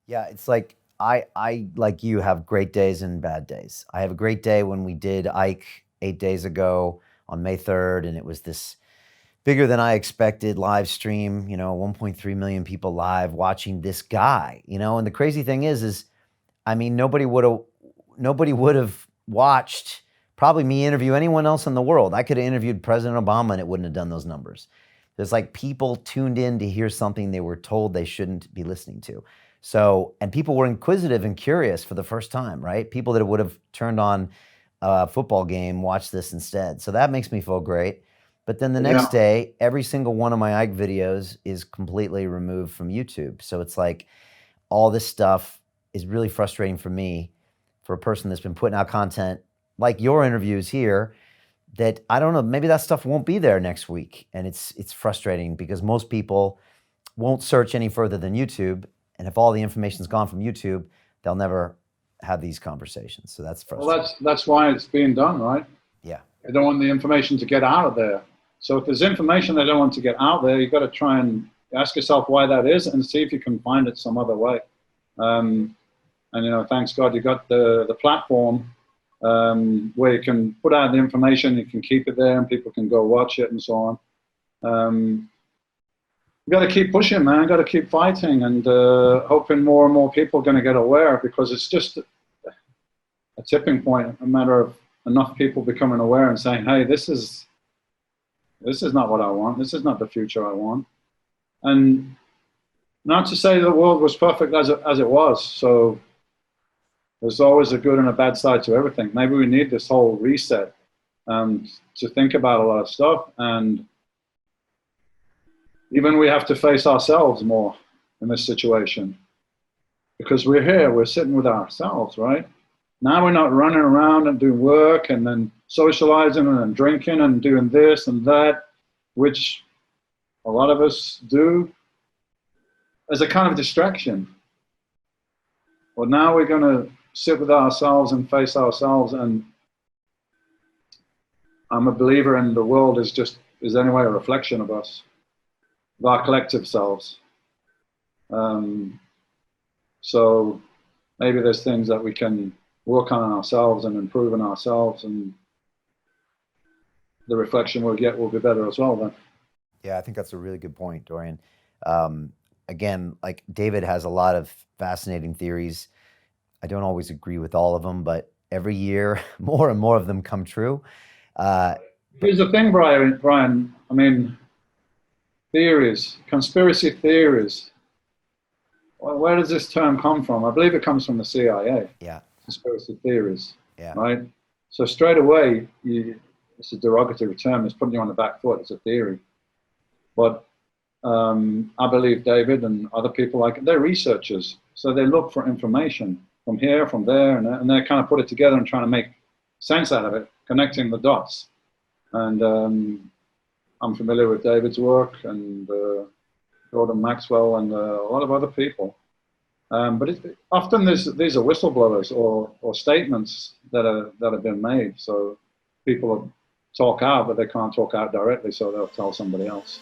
Yeah, it's like I like you have great days and bad days. I have a great day when we did Ike 8 days ago on May 3rd, and it was this bigger than I expected live stream. 1.3 million people live watching this guy. And the crazy thing is I mean nobody would have watched probably me interview anyone else in the world. I could have interviewed President Obama and it wouldn't have done those numbers. There's like people tuned in to hear something they were told they shouldn't be listening to. So, and people were inquisitive and curious for the first time, right? People that would have turned on a football game watched this instead. So that makes me feel great. But then the next Yeah, day, every single one of my Ike videos is completely removed from YouTube. So it's like all this stuff is really frustrating for me, for a person that's been putting out content like your interviews here, that I don't know, maybe that stuff won't be there next week. And it's frustrating because most people won't search any further than YouTube. And if all the information's gone from YouTube, they'll never have these conversations. So that's well, frustrating. that's why it's being done, right? Yeah. They don't want the information to get out of there. So if there's information they don't want to get out there, you've got to try and ask yourself why that is, and see if you can find it some other way. Um, and thanks God you got the platform where you can put out the information, you can keep it there, and people can go watch it and so on. You got to keep pushing, man. Got to keep fighting, and hoping more and more people are going to get aware, because it's just a tipping point, a matter of enough people becoming aware and saying, "Hey, this is not what I want. This is not the future I want." And not to say the world was perfect as it was. So there's always a good and a bad side to everything. Maybe we need this whole reset to think about a lot of stuff, and even we have to face ourselves more in this situation, because we're here, we're sitting with ourselves, right? Now we're not running around and doing work and then socializing and then drinking and doing this and that, which a lot of us do as a kind of distraction. Well, now we're going to sit with ourselves and face ourselves. And I'm a believer in the world is anyway a reflection of us, of our collective selves. Um, so maybe there's things that we can work on ourselves and improve in ourselves, and the reflection we'll get will be better as well then. Yeah, I think that's a really good point, Dorian. Um, Again, like David has a lot of fascinating theories. I don't always agree with all of them, but every year more and more of them come true. Uh, but Here's the thing, Brian. I mean, theories, conspiracy theories. Where does this term come from? I believe it comes from the CIA, yeah, conspiracy theories, yeah, right? So straight away, it's a derogatory term. It's putting you on the back foot. It's a theory. But I believe David and other people they're researchers. So they look for information from here, from there, and they kind of put it together and trying to make sense out of it, connecting the dots. And I'm familiar with David's work and Gordon Maxwell and a lot of other people. But often these are whistleblowers or statements that have been made. So people talk out, but they can't talk out directly, so they'll tell somebody else.